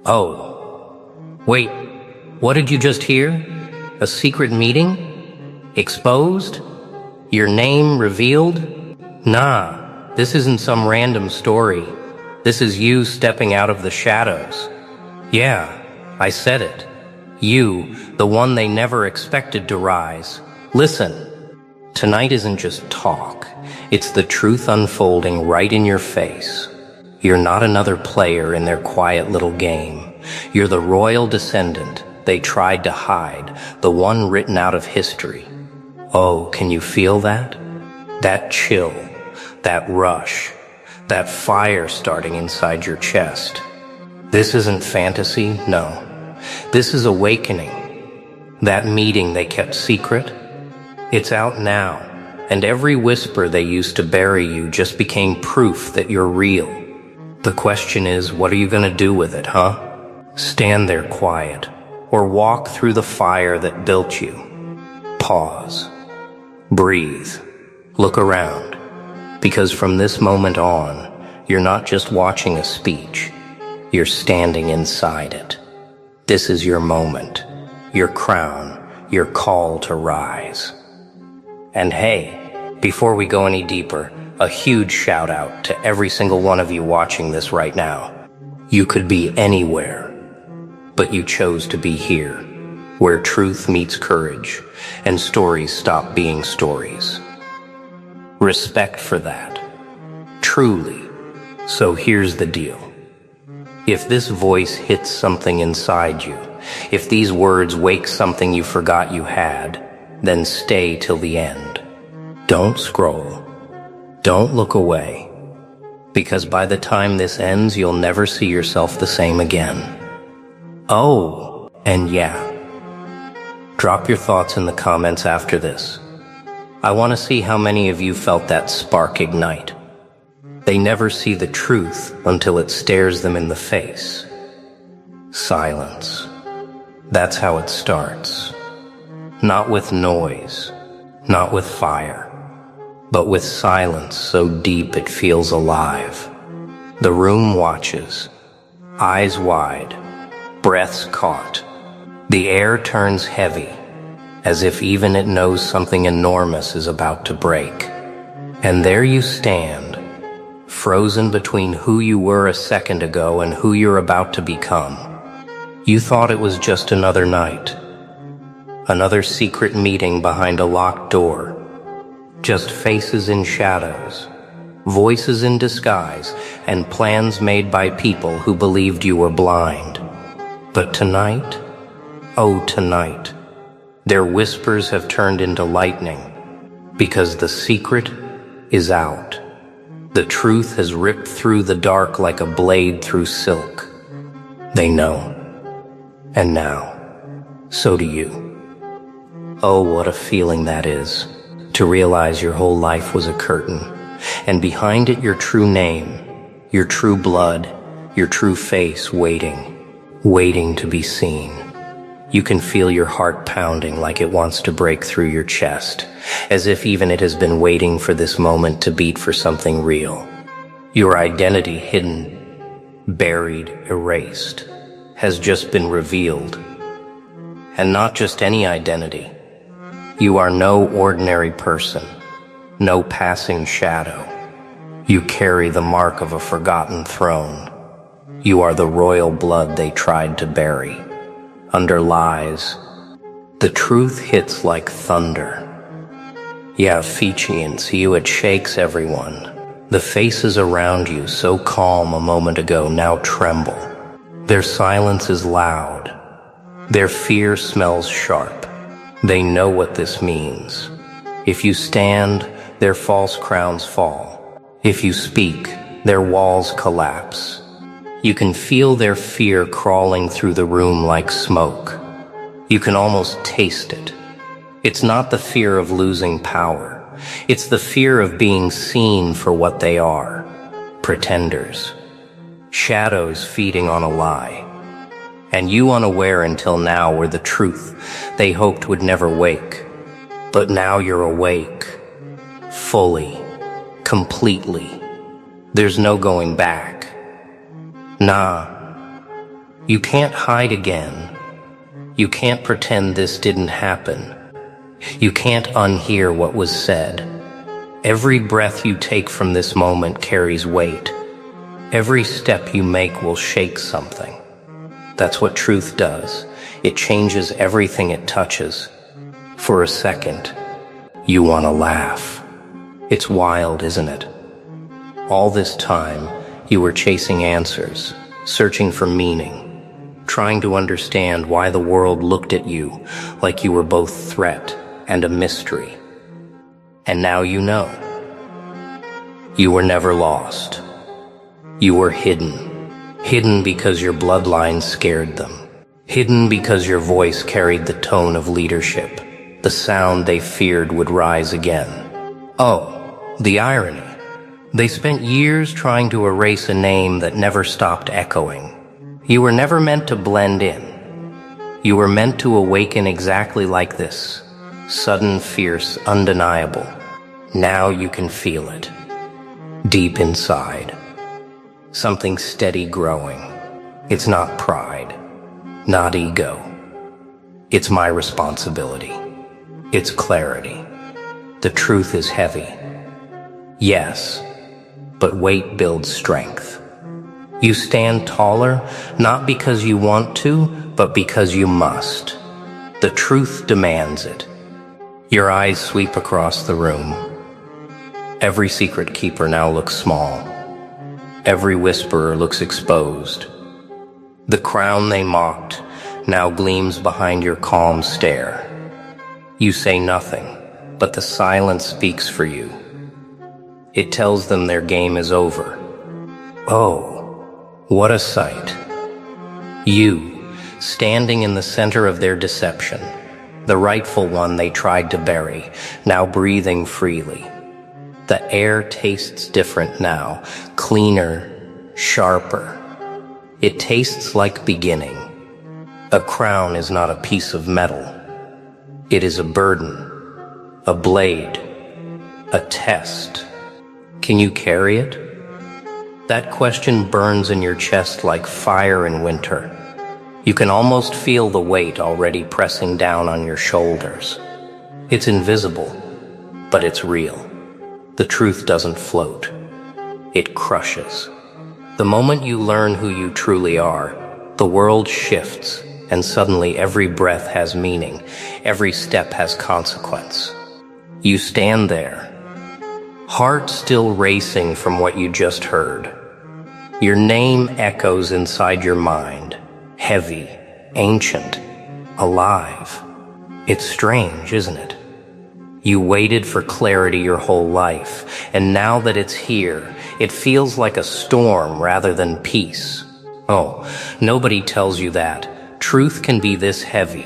Oh, wait, what did you just hear? A secret meeting? Exposed? Your name revealed? Nah, this isn't some random story. This is you stepping out of the shadows. Yeah, I said it. You, the one they never expected to rise. Listen, tonight isn't just talk. It's the truth unfolding right in your face. You're not another player in their quiet little game. You're the royal descendant they tried to hide, the one written out of history. Oh, can you feel that? That chill, that rush, that fire starting inside your chest. This isn't fantasy, no. This is awakening. That meeting they kept secret, it's out now, and every whisper they used to bury you just became proof that you're real. The question is, what are you gonna do with it, huh? Stand there quiet, or walk through the fire that built you. Pause. Breathe. Look around. Because from this moment on, you're not just watching a speech, you're standing inside it. This is your moment, your crown, your call to rise. And hey, before we go any deeper, a huge shout out to every single one of you watching this right now. You could be anywhere, but you chose to be here, where truth meets courage and stories stop being stories. Respect for that. Truly. So here's the deal. If this voice hits something inside you, if these words wake something you forgot you had, then stay till the end. Don't scroll. Don't look away. Because by the time this ends, you'll never see yourself the same again. Oh, and yeah. Drop your thoughts in the comments after this. I want to see how many of you felt that spark ignite. They never see the truth until it stares them in the face. Silence. That's how it starts. Not with noise, not with fire, but with silence so deep it feels alive. The room watches, eyes wide, breaths caught. The air turns heavy, as if even it knows something enormous is about to break. And there you stand, frozen between who you were a second ago and who you're about to become. You thought it was just another night, another secret meeting behind a locked door, just faces in shadows, voices in disguise, and plans made by people who believed you were blind. But tonight, oh tonight, their whispers have turned into lightning, because the secret is out. The truth has ripped through the dark like a blade through silk. They know. And now, so do you. Oh, what a feeling that is, to realize your whole life was a curtain, and behind it your true name, your true blood, your true face waiting to be seen. You can feel your heart pounding like it wants to break through your chest, as if even it has been waiting for this moment to beat for something real. Your identity hidden, buried, erased, has just been revealed. And not just any identity. You are no ordinary person, no passing shadow. You carry the mark of a forgotten throne. You are the royal blood they tried to bury. Under lies, the truth hits like thunder. Yeah, Fijian, see you, it shakes everyone. The faces around you, so calm a moment ago, now tremble. Their silence is loud. Their fear smells sharp. They know what this means. If you stand, their false crowns fall. If you speak, their walls collapse. You can feel their fear crawling through the room like smoke. You can almost taste it. It's not the fear of losing power. It's the fear of being seen for what they are. Pretenders. Shadows feeding on a lie. And you unaware until now were the truth they hoped would never wake. But now you're awake. Fully. Completely. There's no going back. Nah. You can't hide again. You can't pretend this didn't happen. You can't unhear what was said. Every breath you take from this moment carries weight. Every step you make will shake something. That's what truth does. It changes everything it touches. For a second, you want to laugh. It's wild, isn't it? All this time, you were chasing answers, searching for meaning, trying to understand why the world looked at you like you were both threat and a mystery. And now you know. You were never lost. You were hidden. Hidden because your bloodline scared them. Hidden because your voice carried the tone of leadership, the sound they feared would rise again. Oh, the irony. They spent years trying to erase a name that never stopped echoing. You were never meant to blend in. You were meant to awaken exactly like this. Sudden, fierce, undeniable. Now you can feel it. Deep inside. Something steady growing. It's not pride. Not ego. It's my responsibility. It's clarity. The truth is heavy. Yes, but weight builds strength. You stand taller, not because you want to, but because you must. The truth demands it. Your eyes sweep across the room. Every secret keeper now looks small. Every whisperer looks exposed. The crown they mocked now gleams behind your calm stare. You say nothing, but the silence speaks for you. It tells them their game is over. Oh, what a sight. You, standing in the center of their deception, the rightful one they tried to bury, now breathing freely. The air tastes different now, cleaner, sharper. It tastes like beginning. A crown is not a piece of metal. It is a burden, a blade, a test. Can you carry it? That question burns in your chest like fire in winter. You can almost feel the weight already pressing down on your shoulders. It's invisible, but it's real. The truth doesn't float. It crushes. The moment you learn who you truly are, the world shifts, and suddenly every breath has meaning, every step has consequence. You stand there, heart still racing from what you just heard. Your name echoes inside your mind, heavy, ancient, alive. It's strange, isn't it? You waited for clarity your whole life, and now that it's here, it feels like a storm rather than peace. Oh, nobody tells you that. Truth can be this heavy.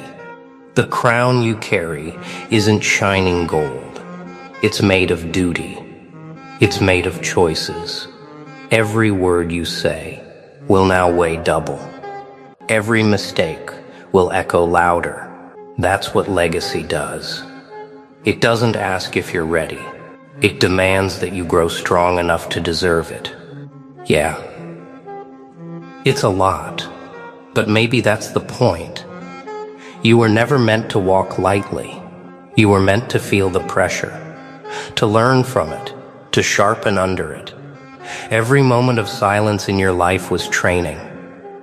The crown you carry isn't shining gold. It's made of duty. It's made of choices. Every word you say will now weigh double. Every mistake will echo louder. That's what legacy does. It doesn't ask if you're ready. It demands that you grow strong enough to deserve it. Yeah. It's a lot, but maybe that's the point. You were never meant to walk lightly. You were meant to feel the pressure, to learn from it, to sharpen under it. Every moment of silence in your life was training.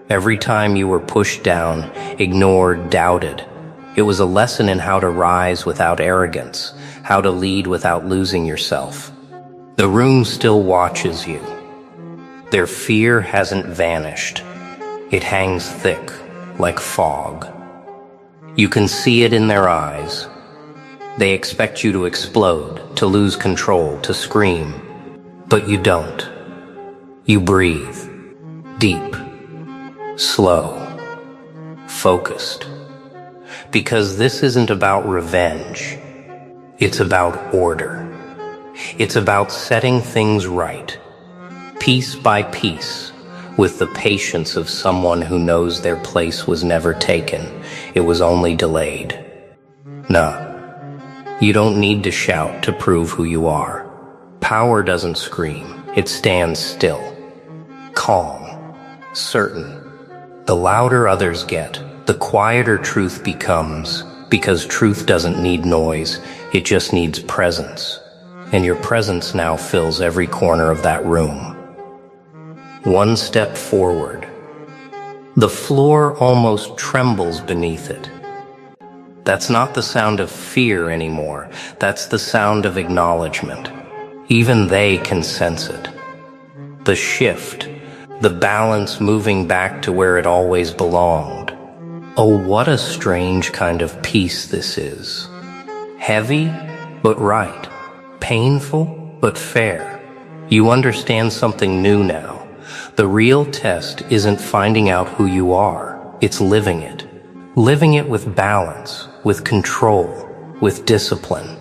Every time you were pushed down, ignored, doubted, it was a lesson in how to rise without arrogance, how to lead without losing yourself. The room still watches you. Their fear hasn't vanished. It hangs thick, like fog. You can see it in their eyes. They expect you to explode, to lose control, to scream. But you don't. You breathe. Deep. Slow. Focused. Because this isn't about revenge. It's about order. It's about setting things right, piece by piece, with the patience of someone who knows their place was never taken. It was only delayed. No. You don't need to shout to prove who you are. Power doesn't scream. It stands still. Calm. Certain. The louder others get, the quieter truth becomes, because truth doesn't need noise, it just needs presence. And your presence now fills every corner of that room. One step forward. The floor almost trembles beneath it. That's not the sound of fear anymore. That's the sound of acknowledgement. Even they can sense it. The shift, the balance moving back to where it always belonged. Oh, what a strange kind of peace this is. Heavy, but right. Painful, but fair. You understand something new now. The real test isn't finding out who you are. It's living it. Living it with balance, with control, with discipline.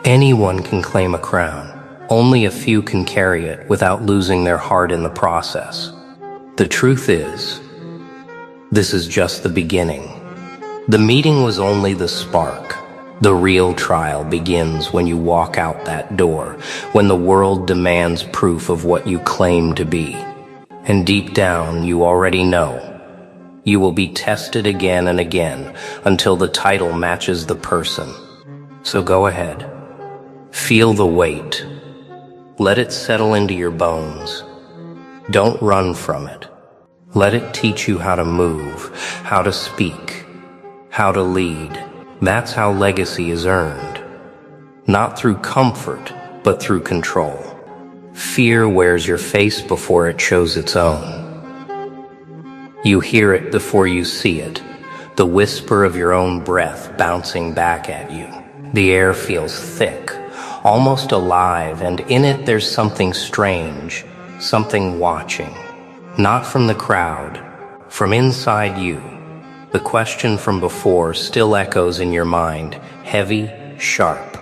Anyone can claim a crown. Only a few can carry it without losing their heart in the process. The truth is, this is just the beginning. The meeting was only the spark. The real trial begins when you walk out that door, when the world demands proof of what you claim to be. And deep down, you already know. You will be tested again and again until the title matches the person. So go ahead. Feel the weight. Let it settle into your bones. Don't run from it. Let it teach you how to move, how to speak, how to lead. That's how legacy is earned. Not through comfort, but through control. Fear wears your face before it shows its own. You hear it before you see it, the whisper of your own breath bouncing back at you. The air feels thick, almost alive, and in it there's something strange, something watching. Not from the crowd, from inside you. The question from before still echoes in your mind, heavy, sharp.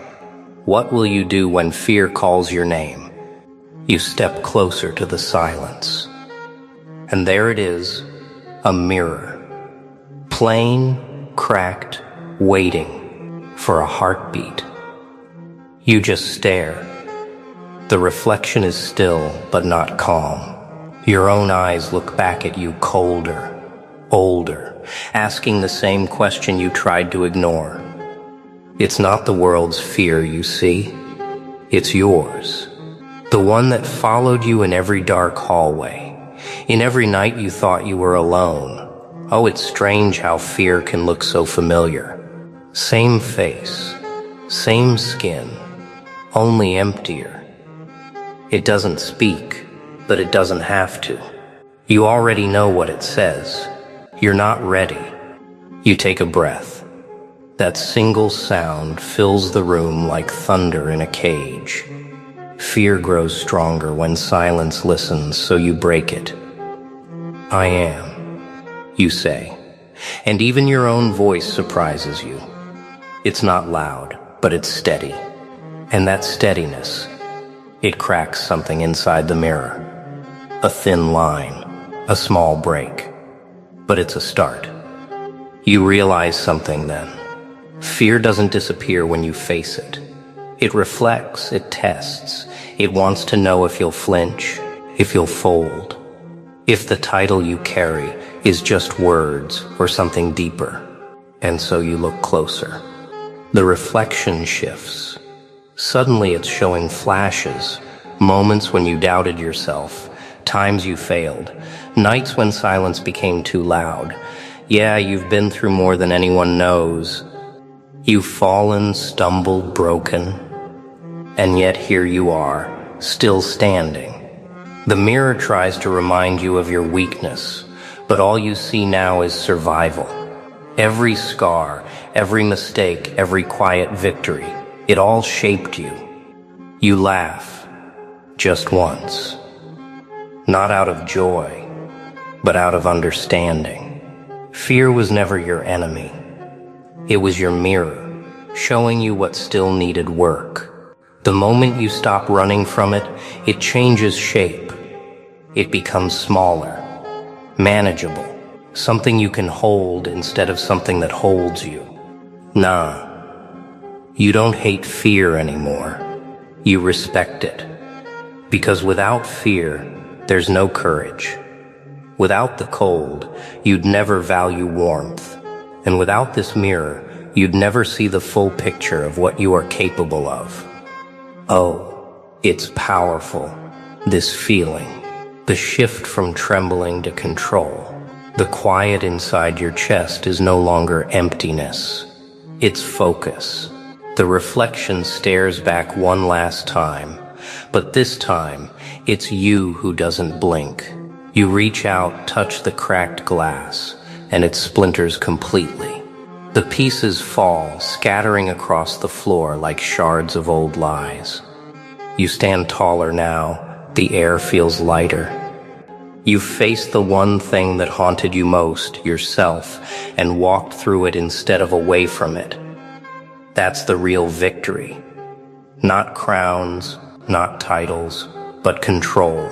What will you do when fear calls your name? You step closer to the silence. And there it is, a mirror. Plain, cracked, waiting for a heartbeat. You just stare. The reflection is still, but not calm. Your own eyes look back at you colder, older, asking the same question you tried to ignore. It's not the world's fear you see. It's yours. The one that followed you in every dark hallway. In every night you thought you were alone. Oh, it's strange how fear can look so familiar. Same face, same skin, only emptier. It doesn't speak, but it doesn't have to. You already know what it says. You're not ready. You take a breath. That single sound fills the room like thunder in a cage. Fear grows stronger when silence listens, so you break it. I am, you say, and even your own voice surprises you. It's not loud, but it's steady. And that steadiness, it cracks something inside the mirror. A thin line, a small break. But it's a start. You realize something then. Fear doesn't disappear when you face it. It reflects, it tests. It wants to know if you'll flinch, if you'll fold. If the title you carry is just words or something deeper. And so you look closer. The reflection shifts. Suddenly it's showing flashes, moments when you doubted yourself, times you failed, nights when silence became too loud. Yeah, you've been through more than anyone knows. You've fallen, stumbled, broken, and yet here you are, still standing. The mirror tries to remind you of your weakness, but all you see now is survival. Every scar, every mistake, every quiet victory, it all shaped you. You laugh, just once. Not out of joy, but out of understanding. Fear was never your enemy. It was your mirror, showing you what still needed work. The moment you stop running from it, it changes shape. It becomes smaller, manageable, something you can hold instead of something that holds you. Nah, you don't hate fear anymore. You respect it. Because without fear, there's no courage. Without the cold, you'd never value warmth. And without this mirror, you'd never see the full picture of what you are capable of. Oh, it's powerful, this feeling. The shift from trembling to control. The quiet inside your chest is no longer emptiness. It's focus. The reflection stares back one last time, but this time, it's you who doesn't blink. You reach out, touch the cracked glass, and it splinters completely. The pieces fall, scattering across the floor like shards of old lies. You stand taller now, the air feels lighter. You faced the one thing that haunted you most, yourself, and walked through it instead of away from it. That's the real victory. Not crowns, not titles, but control.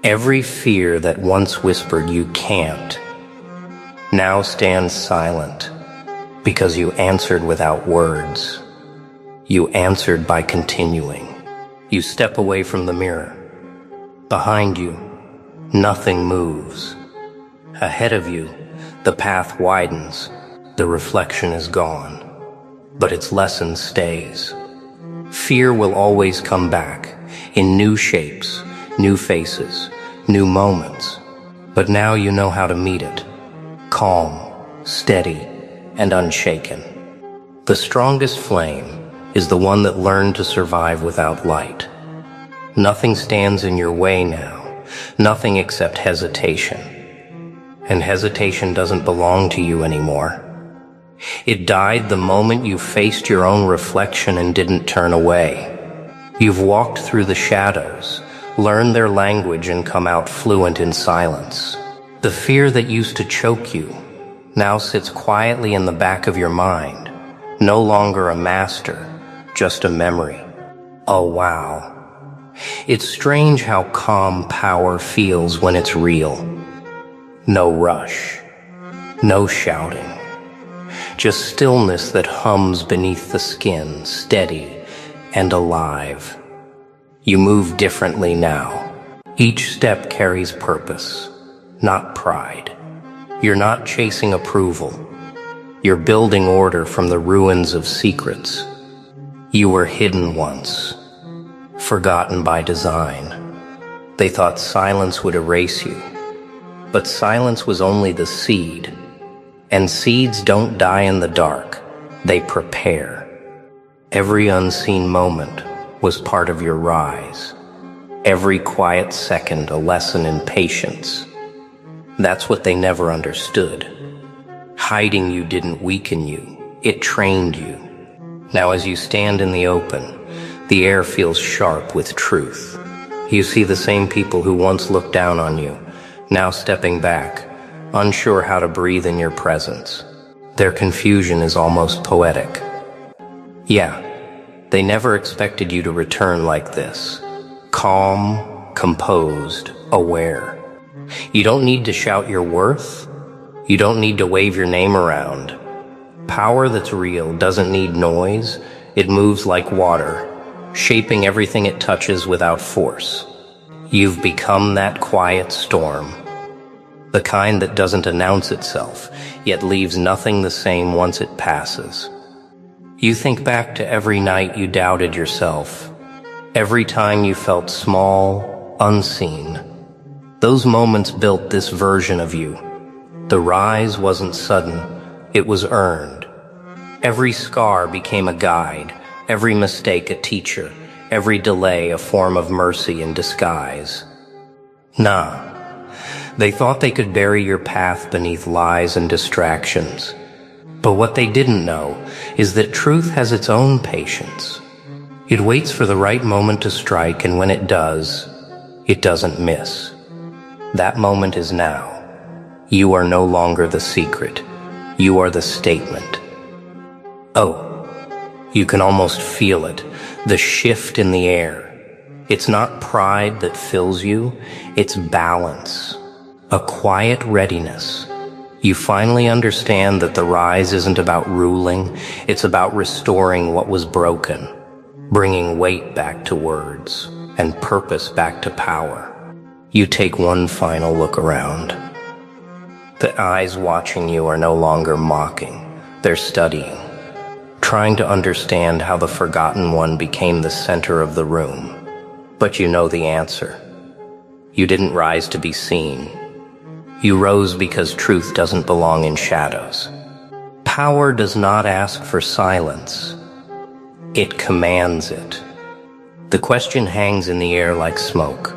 Every fear that once whispered you can't, now stands silent, because you answered without words. You answered by continuing. You step away from the mirror. Behind you, nothing moves. Ahead of you, the path widens. The reflection is gone, but its lesson stays. Fear will always come back, in new shapes, new faces, new moments. But now you know how to meet it. Calm, steady, and unshaken. The strongest flame is the one that learned to survive without light. Nothing stands in your way now, nothing except hesitation. And hesitation doesn't belong to you anymore. It died the moment you faced your own reflection and didn't turn away. You've walked through the shadows, learned their language, and come out fluent in silence. The fear that used to choke you now sits quietly in the back of your mind, no longer a master, just a memory. Oh wow. It's strange how calm power feels when it's real. No rush, no shouting, just stillness that hums beneath the skin, steady and alive. You move differently now. Each step carries purpose, not pride. You're not chasing approval. You're building order from the ruins of secrets. You were hidden once, forgotten by design. They thought silence would erase you, but silence was only the seed. And seeds don't die in the dark, they prepare. Every unseen moment was part of your rise. Every quiet second a lesson in patience. That's what they never understood. Hiding you didn't weaken you, it trained you. Now as you stand in the open, the air feels sharp with truth. You see the same people who once looked down on you, now stepping back, unsure how to breathe in your presence. Their confusion is almost poetic. Yeah, they never expected you to return like this. Calm, composed, aware. You don't need to shout your worth. You don't need to wave your name around. Power that's real doesn't need noise. It moves like water, shaping everything it touches without force. You've become that quiet storm. The kind that doesn't announce itself, yet leaves nothing the same once it passes. You think back to every night you doubted yourself, every time you felt small, unseen. Those moments built this version of you. The rise wasn't sudden, it was earned. Every scar became a guide, every mistake a teacher, every delay a form of mercy in disguise. Nah. They thought they could bury your path beneath lies and distractions. But what they didn't know is that truth has its own patience. It waits for the right moment to strike, and when it does, it doesn't miss. That moment is now. You are no longer the secret. You are the statement. Oh, you can almost feel it, the shift in the air. It's not pride that fills you, it's balance. A quiet readiness. You finally understand that the rise isn't about ruling, it's about restoring what was broken, bringing weight back to words, and purpose back to power. You take one final look around. The eyes watching you are no longer mocking, they're studying, trying to understand how the Forgotten One became the center of the room. But you know the answer. You didn't rise to be seen. You rose because truth doesn't belong in shadows. Power does not ask for silence. It commands it. The question hangs in the air like smoke.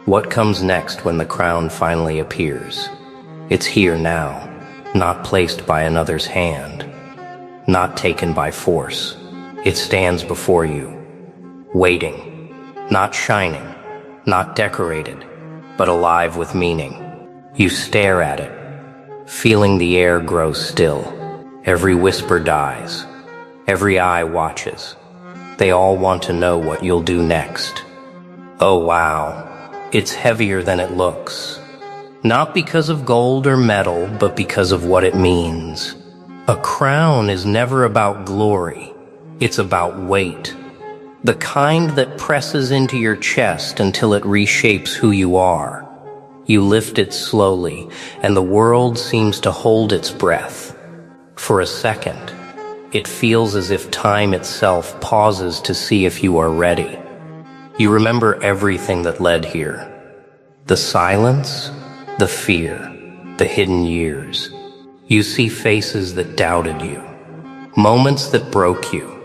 What comes next when the crown finally appears? It's here now, not placed by another's hand, not taken by force. It stands before you, waiting, not shining, not decorated, but alive with meaning. You stare at it, feeling the air grow still. Every whisper dies. Every eye watches. They all want to know what you'll do next. Oh wow, it's heavier than it looks. Not because of gold or metal, but because of what it means. A crown is never about glory. It's about weight. The kind that presses into your chest until it reshapes who you are. You lift it slowly, and the world seems to hold its breath. For a second, it feels as if time itself pauses to see if you are ready. You remember everything that led here. The silence, the fear, the hidden years. You see faces that doubted you, moments that broke you,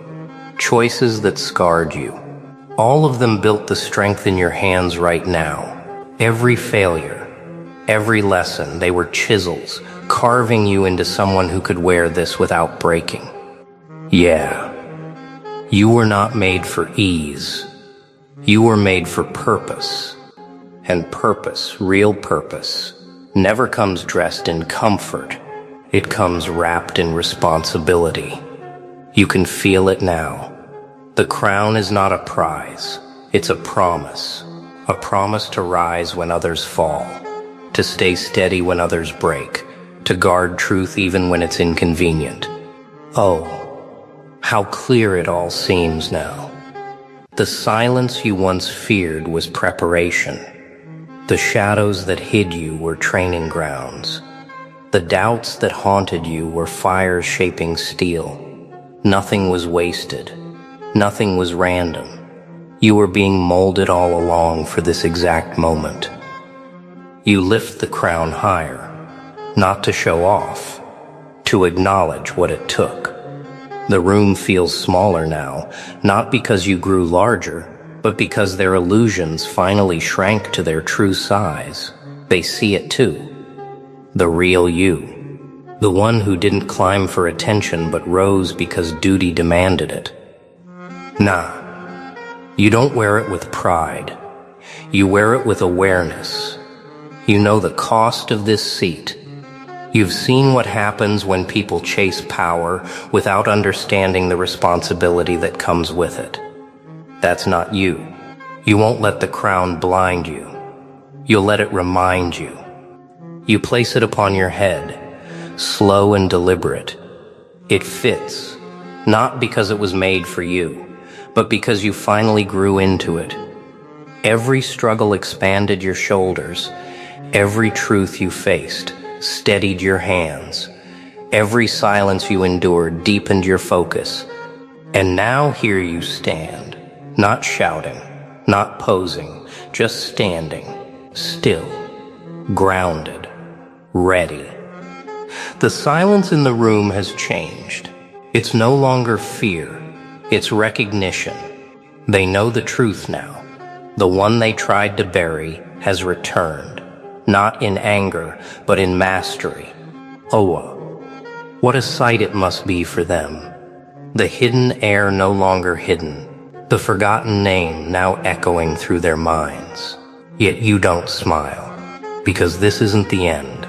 choices that scarred you. All of them built the strength in your hands right now. Every failure, every lesson, they were chisels, carving you into someone who could wear this without breaking. Yeah, you were not made for ease. You were made for purpose. And purpose, real purpose, never comes dressed in comfort. It comes wrapped in responsibility. You can feel it now. The crown is not a prize. It's a promise. A promise to rise when others fall, to stay steady when others break, to guard truth even when it's inconvenient. Oh, how clear it all seems now. The silence you once feared was preparation. The shadows that hid you were training grounds. The doubts that haunted you were fires shaping steel. Nothing was wasted. Nothing was random. You were being molded all along for this exact moment. You lift the crown higher, not to show off, to acknowledge what it took. The room feels smaller now, not because you grew larger, but because their illusions finally shrank to their true size. They see it too. The real you. The one who didn't climb for attention but rose because duty demanded it. Nah. You don't wear it with pride. You wear it with awareness. You know the cost of this seat. You've seen what happens when people chase power without understanding the responsibility that comes with it. That's not you. You won't let the crown blind you. You'll let it remind you. You place it upon your head, slow and deliberate. It fits, not because it was made for you, but because you finally grew into it. Every struggle expanded your shoulders. Every truth you faced steadied your hands. Every silence you endured deepened your focus. And now here you stand, not shouting, not posing, just standing, still, grounded, ready. The silence in the room has changed. It's no longer fear. It's recognition. They know the truth now. The one they tried to bury has returned, not in anger, but in mastery. Oa. What a sight it must be for them. The hidden heir no longer hidden. The forgotten name now echoing through their minds. Yet you don't smile, because this isn't the end.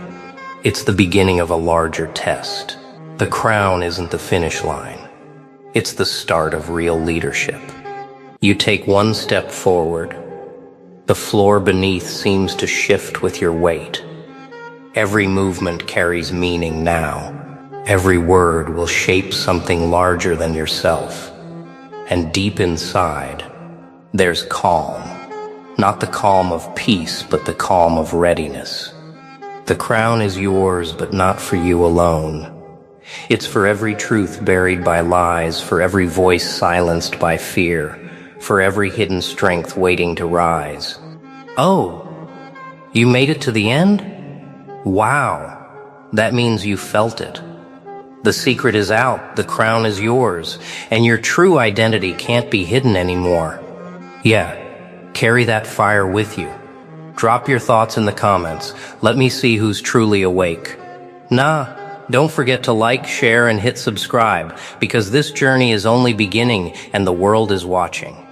It's the beginning of a larger test. The crown isn't the finish line. It's the start of real leadership. You take one step forward. The floor beneath seems to shift with your weight. Every movement carries meaning now. Every word will shape something larger than yourself. And deep inside, there's calm. Not the calm of peace, but the calm of readiness. The crown is yours, but not for you alone. It's for every truth buried by lies, for every voice silenced by fear, for every hidden strength waiting to rise. Oh, you made it to the end? Wow, that means you felt it. The secret is out, the crown is yours, and your true identity can't be hidden anymore. Yeah, carry that fire with you. Drop your thoughts in the comments. Let me see who's truly awake. Don't forget to like, share, and hit subscribe, because this journey is only beginning and the world is watching.